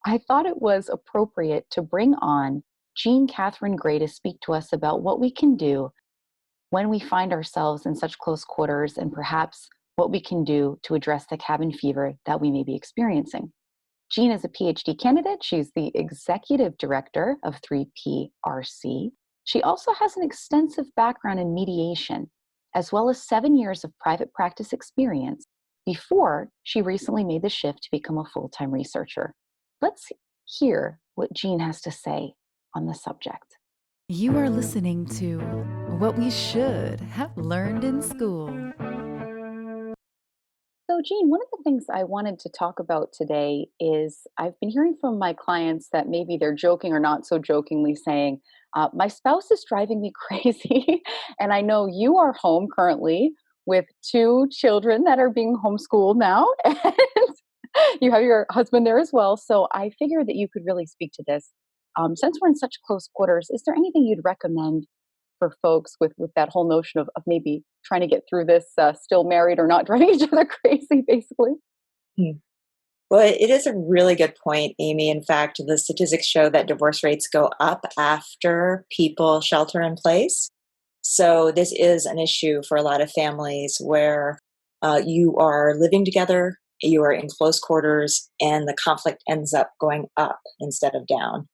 I thought it was appropriate to bring on Jeanne Catherine Gray to speak to us about what we can do when we find ourselves in such close quarters and perhaps what we can do to address the cabin fever that we may be experiencing. Jeanne is a PhD candidate. She's the executive director of 3PRC. She also has an extensive background in mediation, as well as 7 years of private practice experience before she recently made the shift to become a full-time researcher. Let's hear what Jeanne has to say on the subject. You are listening to What We Should Have Learned in School. So, Jeanne, one of the things I wanted to talk about today is I've been hearing from my clients that maybe they're joking or not so jokingly saying, my spouse is driving me crazy. And I know you are home currently with two children that are being homeschooled now, and you have your husband there as well. So, I figured that you could really speak to this. Since we're in such close quarters, is there anything you'd recommend for folks with that whole notion of maybe trying to get through this still married or not driving each other crazy, basically? Hmm. Well, it is a really good point, Amy. In fact, the statistics show that divorce rates go up after people shelter in place. So this is an issue for a lot of families where you are living together, you are in close quarters, and the conflict ends up going up instead of down.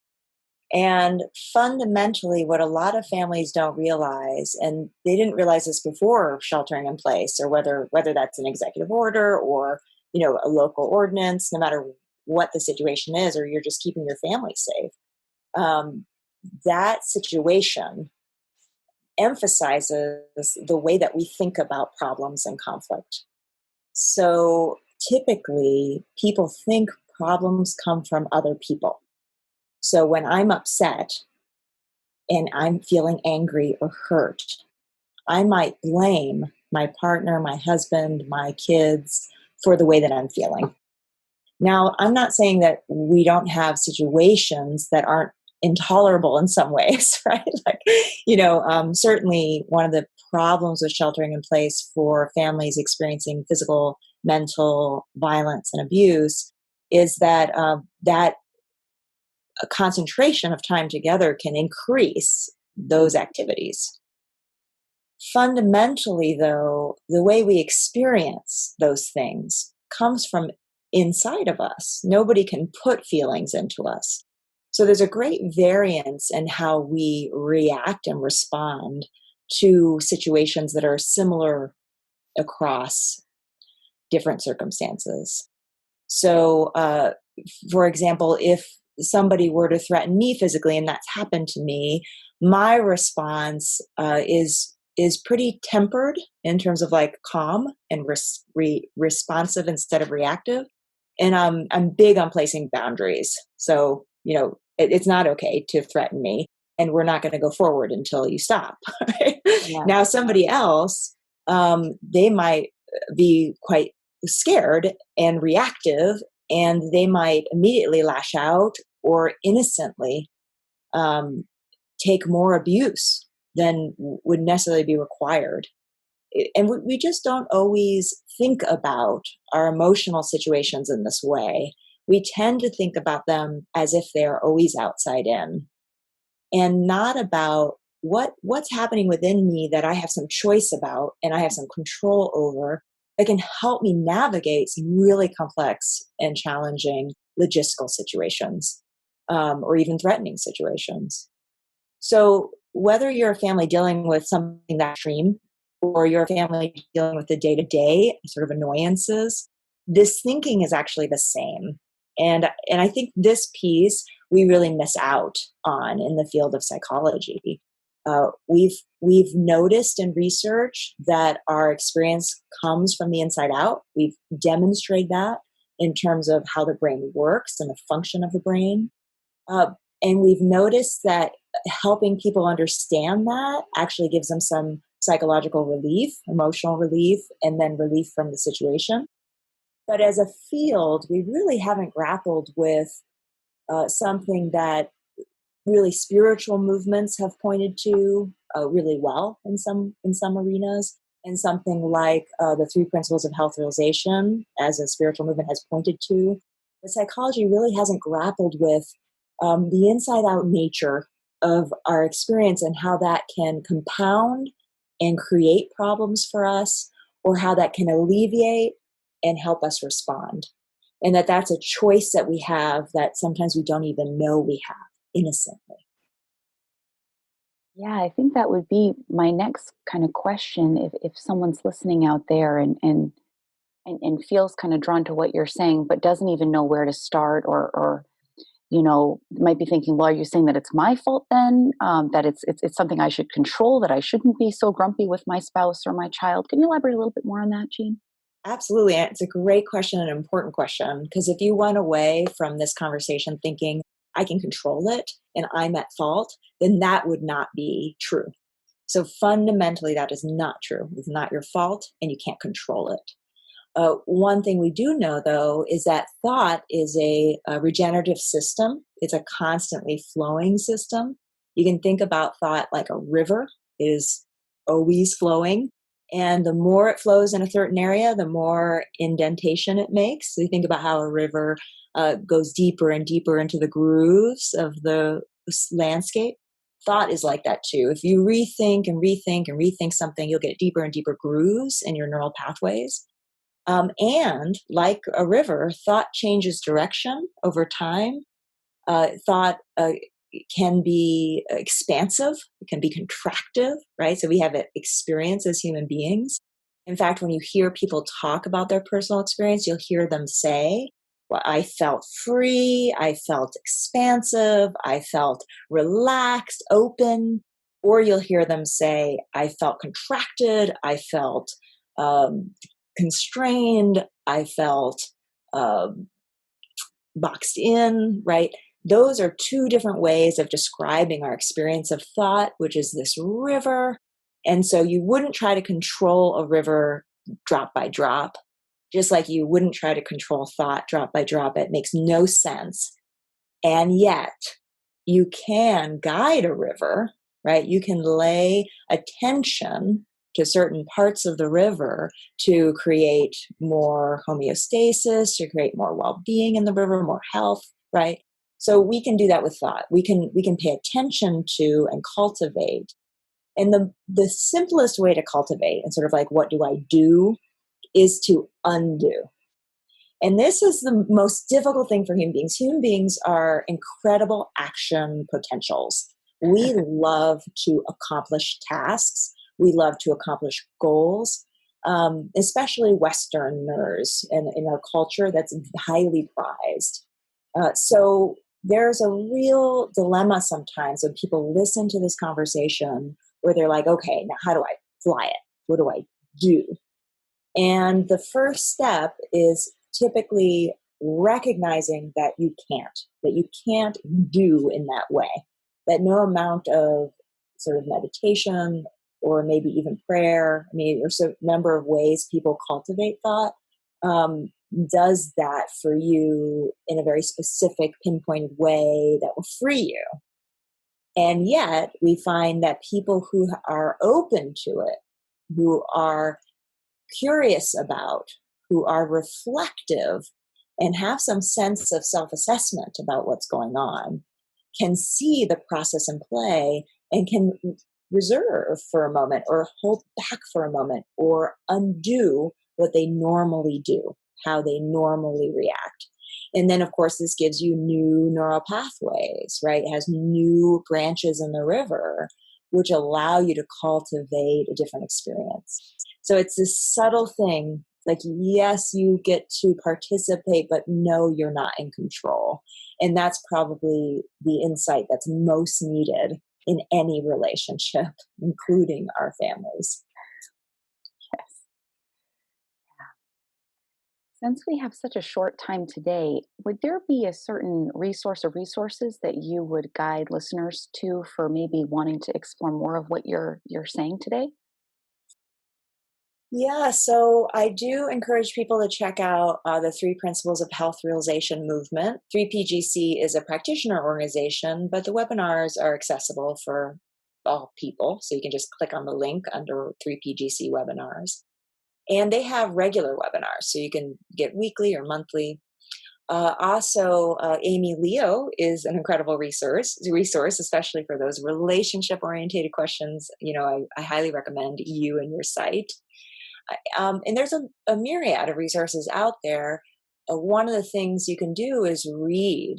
And fundamentally, what a lot of families don't realize, and they didn't realize this before sheltering in place, or whether that's an executive order or a local ordinance, no matter what the situation is, or you're just keeping your family safe. Um, that situation emphasizes the way that we think about problems and conflict. So typically, people think problems come from other people. So when I'm upset and I'm feeling angry or hurt, I might blame my partner, my husband, my kids for the way that I'm feeling. Now, I'm not saying that we don't have situations that aren't intolerable in some ways, right? Certainly one of the problems with sheltering in place for families experiencing physical, mental violence and abuse is that that a concentration of time together can increase those activities. Fundamentally, though, the way we experience those things comes from inside of us. Nobody can put feelings into us. So there's a great variance in how we react and respond to situations that are similar across different circumstances. So, for example, if somebody were to threaten me physically, and that's happened to me, my response is pretty tempered in terms of like calm and responsive instead of reactive. And I'm big on placing boundaries. So it's not okay to threaten me, and we're not going to go forward until you stop. Right? Yeah. Now, somebody else, they might be quite scared and reactive, and they might immediately lash out or innocently take more abuse than would necessarily be required. And we just don't always think about our emotional situations in this way. We tend to think about them as if they're always outside in, and not about what's happening within me that I have some choice about and I have some control over that can help me navigate some really complex and challenging logistical situations, or even threatening situations. So whether you're a family dealing with something that extreme, or you're a family dealing with the day-to-day sort of annoyances, this thinking is actually the same. And I think this piece we really miss out on in the field of psychology. We've noticed in research that our experience comes from the inside out. We've demonstrated that in terms of how the brain works and the function of the brain. And we've noticed that helping people understand that actually gives them some psychological relief, emotional relief, and then relief from the situation. But as a field, we really haven't grappled with something that really spiritual movements have pointed to really well in some arenas, and something like the three principles of health realization as a spiritual movement has pointed to But psychology really hasn't grappled with the inside out nature of our experience and how that can compound and create problems for us, or how that can alleviate and help us respond. And that's a choice that we have that sometimes we don't even know we have innocently. Yeah, I think that would be my next kind of question. If someone's listening out there and feels kind of drawn to what you're saying, but doesn't even know where to start, or might be thinking, well, are you saying that it's my fault then? That it's something I should control, that I shouldn't be so grumpy with my spouse or my child? Can you elaborate a little bit more on that, Jean? Absolutely. And it's a great question, an important question, because if you went away from this conversation thinking, I can control it and I'm at fault, then that would not be true. So fundamentally, that is not true. It's not your fault and you can't control it. One thing we do know, though, is that thought is a regenerative system. It's a constantly flowing system. You can think about thought like a river. It is always flowing. And the more it flows in a certain area, the more indentation it makes. So you think about how a river goes deeper and deeper into the grooves of the landscape. Thought is like that too. If you rethink and rethink and rethink something, you'll get deeper and deeper grooves in your neural pathways. And like a river, thought changes direction over time. Thought can be expansive, it can be contractive, right? So we have an experience as human beings. In fact, when you hear people talk about their personal experience, you'll hear them say, well, I felt free, I felt expansive, I felt relaxed, open. Or you'll hear them say, I felt contracted, I felt um, constrained, I felt um, boxed in, right? Those are two different ways of describing our experience of thought, which is this river. And so you wouldn't try to control a river drop by drop, just like you wouldn't try to control thought drop by drop. It makes no sense. And yet, you can guide a river, right? You can lay attention to certain parts of the river to create more homeostasis, to create more well-being in the river, more health, right? So we can do that with thought. We can pay attention to and cultivate. And the simplest way to cultivate, and sort of like what do I do, is to undo. And this is the most difficult thing for human beings. Human beings are incredible action potentials. We love to accomplish tasks. We love to accomplish goals, especially Westerners in our culture, that's highly prized. So there's a real dilemma sometimes when people listen to this conversation where they're like, okay, now how do I fly it? What do I do? And the first step is typically recognizing that you can't do in that way, that no amount of sort of meditation or maybe even prayer, I mean, there's a number of ways people cultivate thought, um, does that for you in a very specific, pinpointed way that will free you. And yet, we find that people who are open to it, who are curious about, who are reflective, and have some sense of self assessment about what's going on, can see the process in play and can reserve for a moment or hold back for a moment or undo what they normally do, how they normally react. And then, of course, this gives you new neural pathways, right? It has new branches in the river, which allow you to cultivate a different experience. So it's this subtle thing, like, yes, you get to participate, but no, you're not in control. And that's probably the insight that's most needed in any relationship, including our families. Yes. Since we have such a short time today, would there be a certain resource or resources that you would guide listeners to for maybe wanting to explore more of what you're saying today? Yeah, so I do encourage people to check out the Three Principles of Health Realization movement. 3PGC is a practitioner organization, but the webinars are accessible for all people. So you can just click on the link under 3PGC webinars. And they have regular webinars, so you can get weekly or monthly. Amy Leo is an incredible resource, especially for those relationship oriented questions. I highly recommend you and your site. And there's a myriad of resources out there. One of the things you can do is read,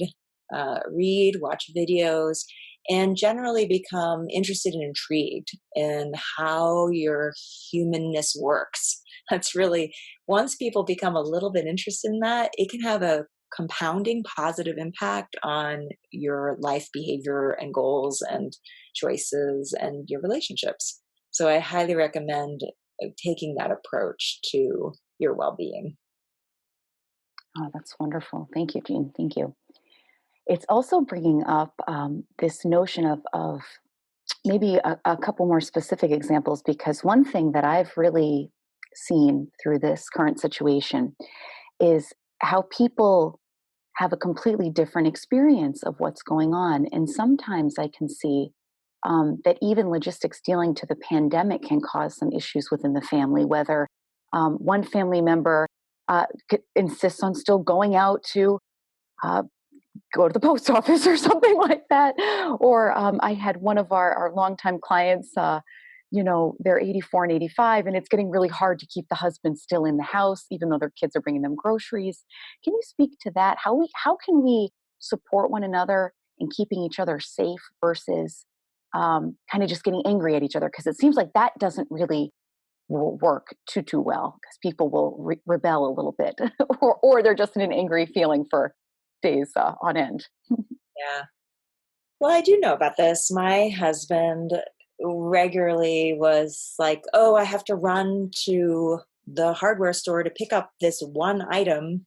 watch videos, and generally become interested and intrigued in how your humanness works. That's really, once people become a little bit interested in that, it can have a compounding positive impact on your life behavior and goals and choices and your relationships. So I highly recommend taking that approach to your well-being. Oh, that's wonderful. Thank you, Jean. Thank you. It's also bringing up this notion of maybe a couple more specific examples, because one thing that I've really seen through this current situation is how people have a completely different experience of what's going on. And sometimes I can see that even logistics dealing to the pandemic can cause some issues within the family, whether one family member insists on still going out to uh, go to the post office or something like that. Or I had one of our longtime clients, they're 84 and 85, and it's getting really hard to keep the husband still in the house, even though their kids are bringing them groceries. Can you speak to that? How can we support one another in keeping each other safe versus kind of just getting angry at each other? Because it seems like that doesn't really will work too well, because people will rebel a little bit, or they're just in an angry feeling for days on end. Yeah. Well, I do know about this. My husband regularly was like, "Oh, I have to run to the hardware store to pick up this one item,"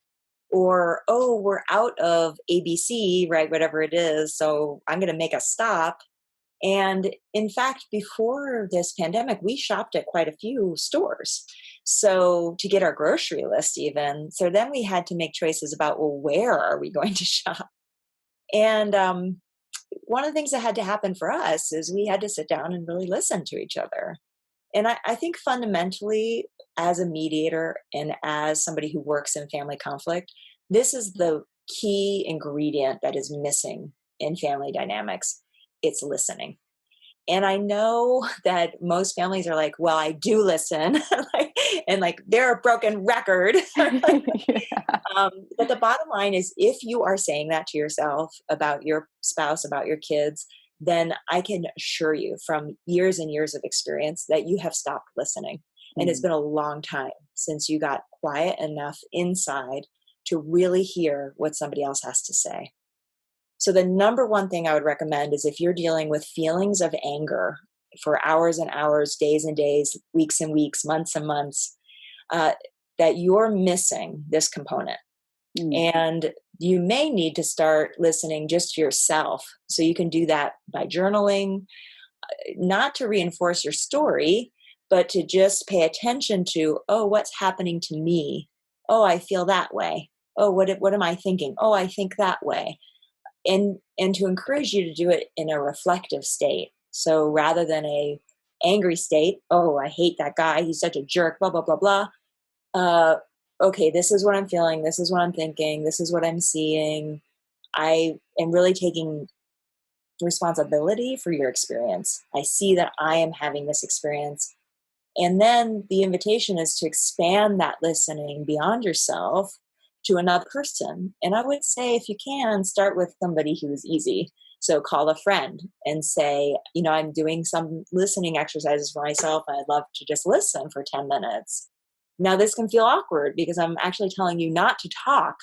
or, "Oh, we're out of ABC, right? Whatever it is. So I'm going to make a stop." And in fact, before this pandemic, we shopped at quite a few stores. So to get our grocery list, even. So then we had to make choices about, well, where are we going to shop? And one of the things that had to happen for us is we had to sit down and really listen to each other. And I think fundamentally, as a mediator and as somebody who works in family conflict, this is the key ingredient that is missing in family dynamics. It's listening. And I know that most families are like, well, I do listen, and like they're a broken record. Yeah. But the bottom line is, if you are saying that to yourself about your spouse, about your kids, then I can assure you from years and years of experience that you have stopped listening. And it's Mm, been a long time since you got quiet enough inside to really hear what somebody else has to say. So, the number one thing I would recommend is, if you're dealing with feelings of anger for hours and hours, days and days, weeks and weeks, months and months, uh, that you're missing this component. mm, And you may need to start listening just to yourself. So you can do that by journaling, not to reinforce your story, but to just pay attention to, oh, what's happening to me? Oh, I feel that way. Oh, what am I thinking? Oh, I think that way. And to encourage you to do it in a reflective state. So rather than a angry state, oh, I hate that guy, he's such a jerk, blah blah blah blah. uh, okay, this is what I'm feeling, this is what I'm thinking, this is what I'm seeing. I am really taking responsibility for your experience. I see that I am having this experience. And then the invitation is to expand that listening beyond yourself to another person. And I would say, if you can, start with somebody who is easy. So call a friend and say, I'm doing some listening exercises for myself. I'd love to just listen for 10 minutes. Now, this can feel awkward because I'm actually telling you not to talk.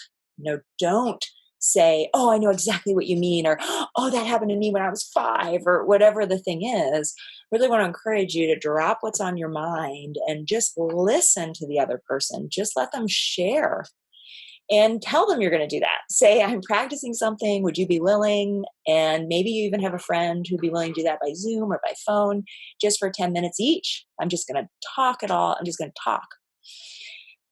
Don't say, oh, I know exactly what you mean, or, oh, that happened to me when I was 5, or whatever the thing is. Really want to encourage you to drop what's on your mind and just listen to the other person. Just let them share and tell them you're going to do that. Say, I'm practicing something. Would you be willing? And maybe you even have a friend who'd be willing to do that by Zoom or by phone, just for 10 minutes each. I'm just going to talk it all. I'm just going to talk.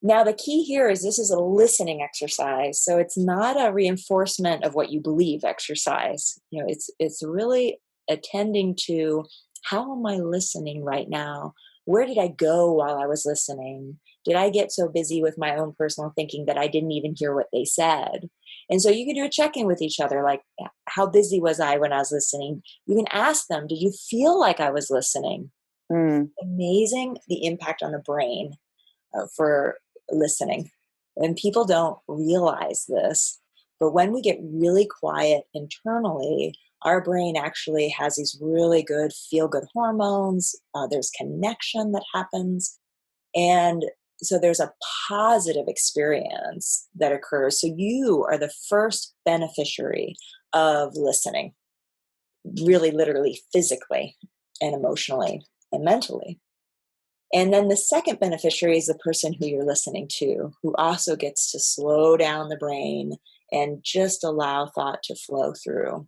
Now, the key here is, this is a listening exercise. So it's not a reinforcement of what you believe exercise. It's really attending to, how am I listening right now? Where did I go while I was listening? Did I get so busy with my own personal thinking that I didn't even hear what they said? And so you can do a check-in with each other, like, how busy was I when I was listening? You can ask them, did you feel like I was listening? Mm. Amazing the impact on the brain for listening. And people don't realize this, but when we get really quiet internally, our brain actually has these really good feel good hormones. There's connection that happens. And so there's a positive experience that occurs. So you are the first beneficiary of listening, really, literally, physically, and emotionally, and mentally. And then the second beneficiary is the person who you're listening to, who also gets to slow down the brain and just allow thought to flow through.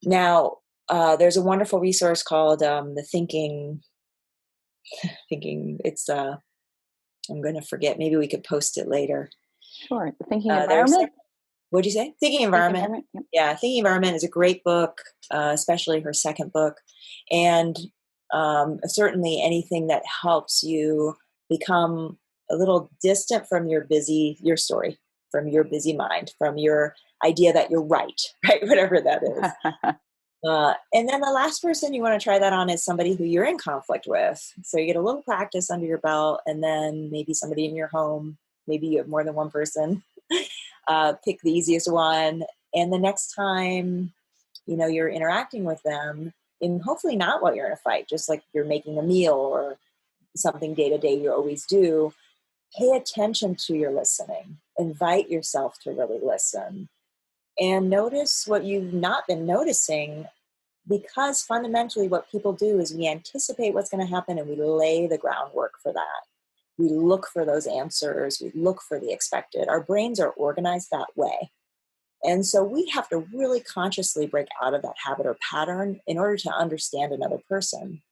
Now, there's a wonderful resource called the Thinking. It's I'm going to forget. Maybe we could post it later. Sure. The thinking There's environment. What'd you say? Thinking Thinking Environment. environment. Yep. Yeah, Thinking Environment is a great book, especially her second book. And certainly anything that helps you become a little distant from your story, from your busy mind, from your idea that you're right, right? Whatever that is. And then the last person you want to try that on is somebody who you're in conflict with. So you get a little practice under your belt, and then maybe somebody in your home. Maybe you have more than one person. Pick the easiest one, and the next time you're interacting with them, and hopefully not while you're in a fight, just like you're making a meal or something day to day you always do. Pay attention to your listening. Invite yourself to really listen and notice what you've not been noticing, because fundamentally what people do is we anticipate what's going to happen and we lay the groundwork for that. We look for those answers. We look for the expected. Our brains are organized that way. And so we have to really consciously break out of that habit or pattern in order to understand another person.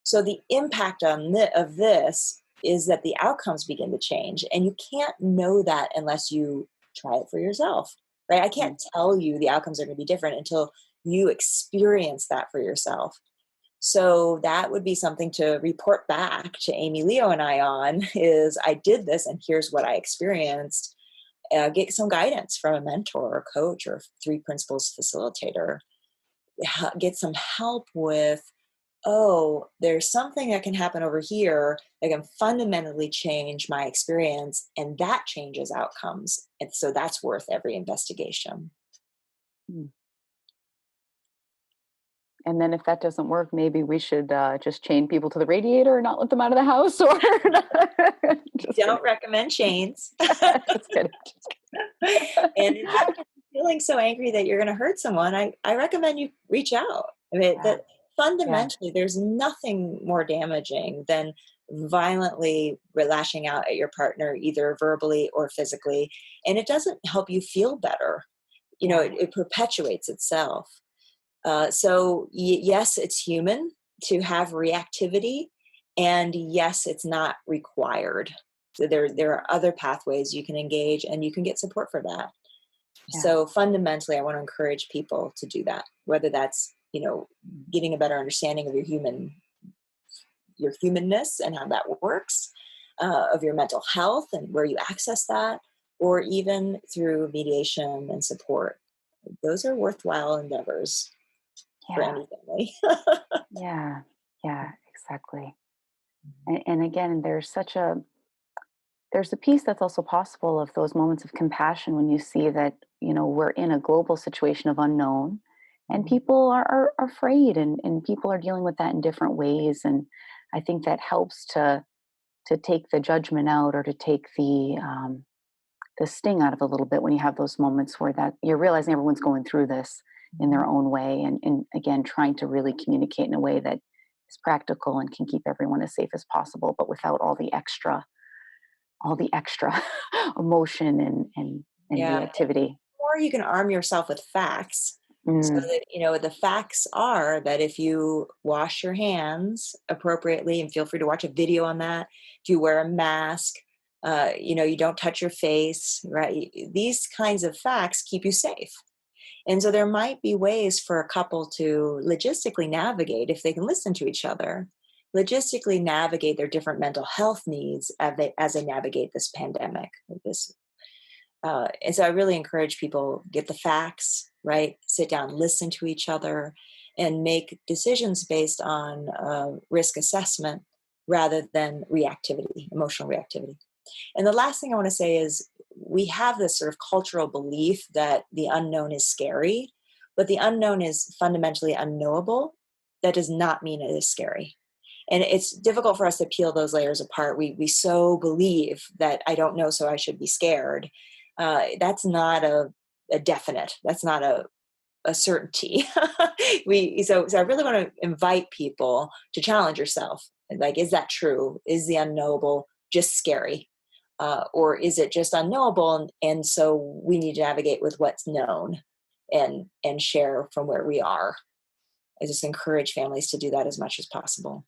So the impact of this is that the outcomes begin to change. And you can't know that unless you try it for yourself, right? I Mm. can't tell you the outcomes are going to be different until you experience that for yourself. So that would be something to report back to Amy, Leo, and I on is I did this and here's what I experienced. Get some guidance from a mentor or coach or three principles facilitator. Get some help with, oh, there's something that can happen over here that can fundamentally change my experience, and that changes outcomes. And so that's worth every investigation. Mm. And then if that doesn't work, maybe we should just chain people to the radiator and not let them out of the house. Or just kidding. Don't recommend chains. Just kidding. And in fact, if you're feeling so angry that you're going to hurt someone, I recommend you reach out. I mean, Yeah. that Yeah. fundamentally, there's nothing more damaging than violently lashing out at your partner, either verbally or physically. And it doesn't help you feel better. Yeah. It perpetuates itself. Yes, it's human to have reactivity. And yes, it's not required. So there are other pathways you can engage and you can get support for that. Yeah. So fundamentally, I want to encourage people to do that, whether that's, getting a better understanding of your humanness and how that works, of your mental health and where you access that, or even through mediation and support. Those are worthwhile endeavors for Yeah. any family. Yeah. Yeah. Exactly. And again, there's a piece that's also possible of those moments of compassion when you see that we're in a global situation of unknown, and Mhm. people are afraid, and people are dealing with that in different ways. And I think that helps to take the judgment out, or to take the sting out of it a little bit when you have those moments where that you're realizing everyone's going through this in their own way, and again trying to really communicate in a way that is practical and can keep everyone as safe as possible, but without all the extra emotion and Yeah. reactivity. Or you can arm yourself with facts. So Mm. that, the facts are that if you wash your hands appropriately, and feel free to watch a video on that, if you wear a mask, you don't touch your face, right? These kinds of facts keep you safe. And so there might be ways for a couple to logistically navigate if they can listen to each other logistically navigate their different mental health needs as they navigate this pandemic. And so I really encourage people, get the facts, right? Sit down, listen to each other, and make decisions based on risk assessment rather than reactivity, emotional reactivity. And the last thing I want to say is we have this sort of cultural belief that the unknown is scary, but the unknown is fundamentally unknowable. That does not mean it is scary. And it's difficult for us to peel those layers apart. We so believe that I don't know, so I should be scared. That's not a definite. That's not a certainty. So I really want to invite people to challenge yourself. Like, is that true? Is the unknowable just scary? Or is it just unknowable? And so we need to navigate with what's known and share from where we are. I just encourage families to do that as much as possible.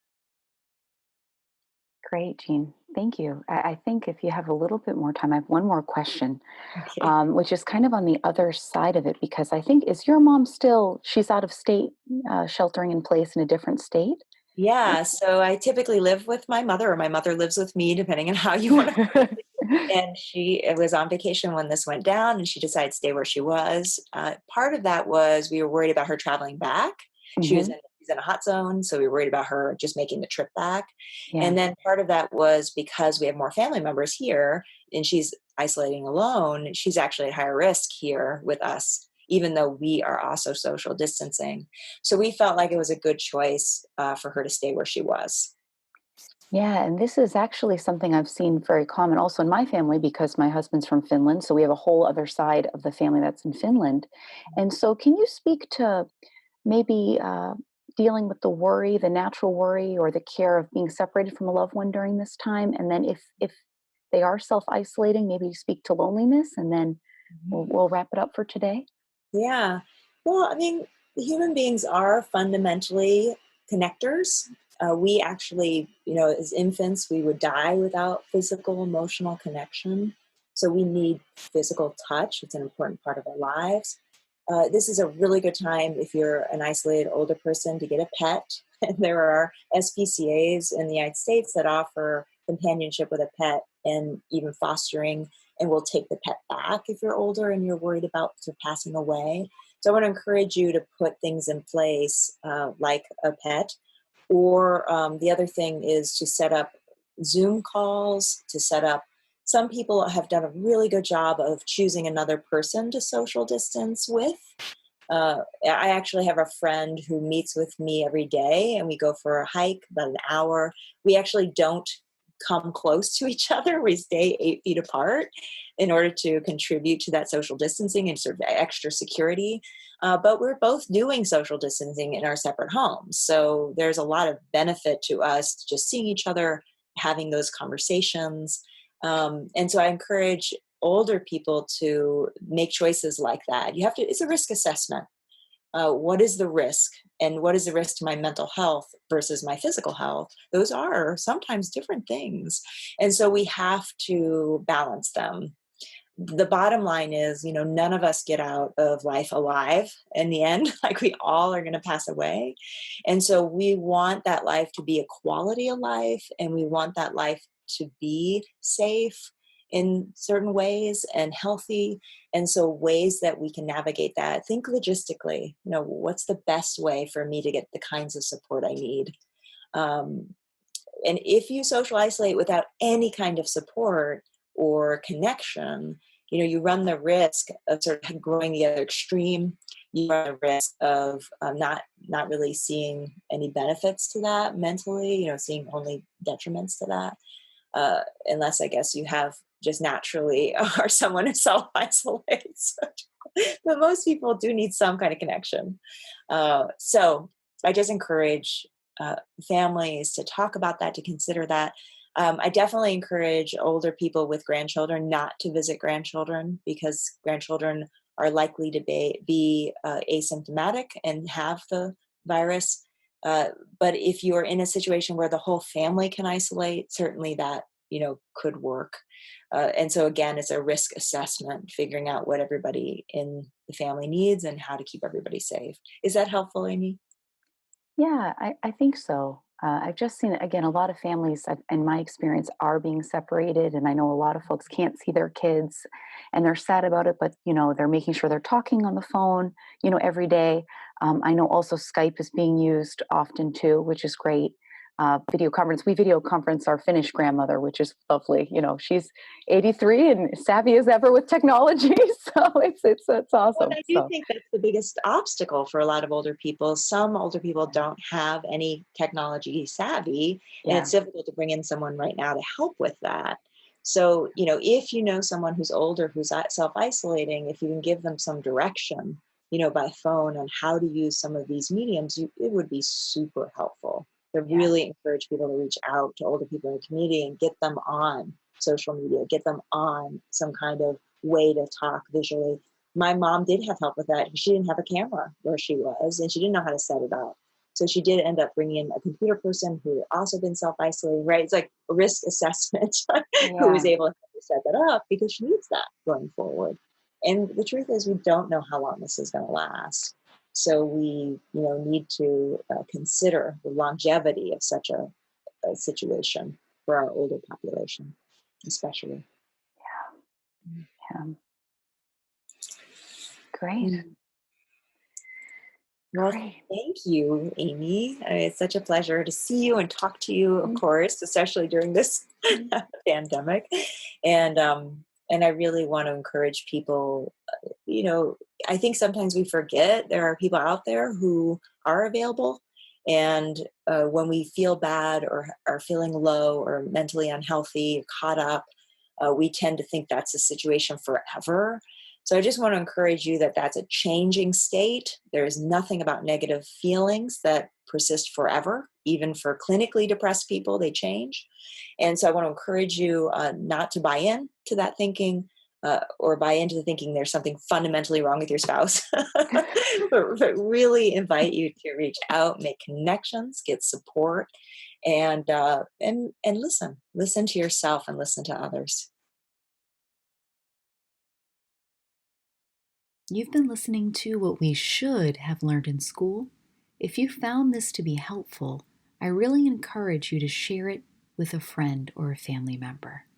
Great, Jean. Thank you. I think if you have a little bit more time, I have one more question, Okay. which is kind of on the other side of it, because I think, is your mom still, she's out of state, sheltering in place in a different state? Yeah. So I typically live with my mother, or my mother lives with me, depending on how you want to. And she was on vacation when this went down, and she decided to stay where she was. Part of that was we were worried about her traveling back. Hmm. She's in a hot zone, so we were worried about her just making the trip back. Yeah. And then part of that was because we have more family members here, and she's isolating alone. She's actually at higher risk here with us, even though we are also social distancing. So we felt like it was a good choice for her to stay where she was. Yeah, and this is actually something I've seen very common also in my family because my husband's from Finland. So we have a whole other side of the family that's in Finland. And so, can you speak to maybe dealing with the worry, the natural worry, or the care of being separated from a loved one during this time? And then, if they are self isolating, maybe speak to loneliness, and then we'll wrap it up for today. Yeah. Well, I mean, human beings are fundamentally connectors. We actually, as infants, we would die without physical, emotional connection. So we need physical touch. It's an important part of our lives. This is a really good time if you're an isolated older person to get a pet. And there are SPCAs in the United States that offer companionship with a pet and even fostering, and will take the pet back if you're older and you're worried about sort of passing away. So I want to encourage you to put things in place like a pet. Or the other thing is to set up Zoom calls, to set up. Some people have done a really good job of choosing another person to social distance with. I actually have a friend who meets with me every day, and we go for a hike about an hour. We actually don't come close to each other. We stay 8 feet apart in order to contribute to that social distancing and sort of extra security. But we're both doing social distancing in our separate homes. So there's a lot of benefit to us just seeing each other, having those conversations. And so I encourage older people to make choices like that. You have to, it's a risk assessment. What is the risk, and what is the risk to my mental health versus my physical health? Those are sometimes different things. And so we have to balance them. The bottom line is, none of us get out of life alive in the end. Like, we all are going to pass away. And so we want that life to be a quality of life, and we want that life to be safe in certain ways and healthy. And so ways that we can navigate that, think logistically, what's the best way for me to get the kinds of support I need? Um, and if you social isolate without any kind of support or connection, you run the risk of sort of growing the other extreme. You run the risk of not really seeing any benefits to that mentally, seeing only detriments to that. Unless, I guess, you have just naturally are someone who self isolates. But most people do need some kind of connection. So I just encourage families to talk about that, to consider that. I definitely encourage older people with grandchildren not to visit grandchildren, because grandchildren are likely to be asymptomatic and have the virus. But if you're in a situation where the whole family can isolate, certainly that could work. And so again, it's a risk assessment, figuring out what everybody in the family needs and how to keep everybody safe. Is that helpful, Amy? Yeah, I think so. I've just seen, again, a lot of families, in my experience, are being separated. And I know a lot of folks can't see their kids and they're sad about it, but, they're making sure they're talking on the phone, every day. I know also Skype is being used often too, which is great. Video conference. We video conference our Finnish grandmother, which is lovely. She's 83 and savvy as ever with technology. So it's Well, and awesome. I do So think that's the biggest obstacle for a lot of older people. Some older people yeah. don't have any technology savvy, and Yeah. it's difficult to bring in someone right now to help with that. So, if you know someone who's older who's self isolating, if you can give them some direction, by phone on how to use some of these mediums, it would be super helpful. To Yeah. really encourage people to reach out to older people in the community and get them on social media, get them on some kind of way to talk visually. My mom did have help with that. She didn't have a camera where she was, and she didn't know how to set it up. So she did end up bringing in a computer person who had also been self-isolating, right? It's like a risk assessment who was Yeah. able to set that up because she needs that going forward. And the truth is, we don't know how long this is going to last. So we, need to consider the longevity of such a situation for our older population, especially. Yeah. Great. Mm. Well, Great. thank you, Amy. It's such a pleasure to see you and talk to you, of course, especially during this Mhm. pandemic. And I really want to encourage people. I think sometimes we forget there are people out there who are available. And when we feel bad or are feeling low or mentally unhealthy, caught up, we tend to think that's a situation forever. So I just want to encourage you that that's a changing state. There is nothing about negative feelings that persist forever. Even for clinically depressed people, they change. And so I want to encourage you not to buy in to that thinking, or buy into the thinking there's something fundamentally wrong with your spouse, but really invite you to reach out, make connections, get support, and listen to yourself and listen to others. You've been listening to What We Should Have Learned in School. If you found this to be helpful, I really encourage you to share it with a friend or a family member.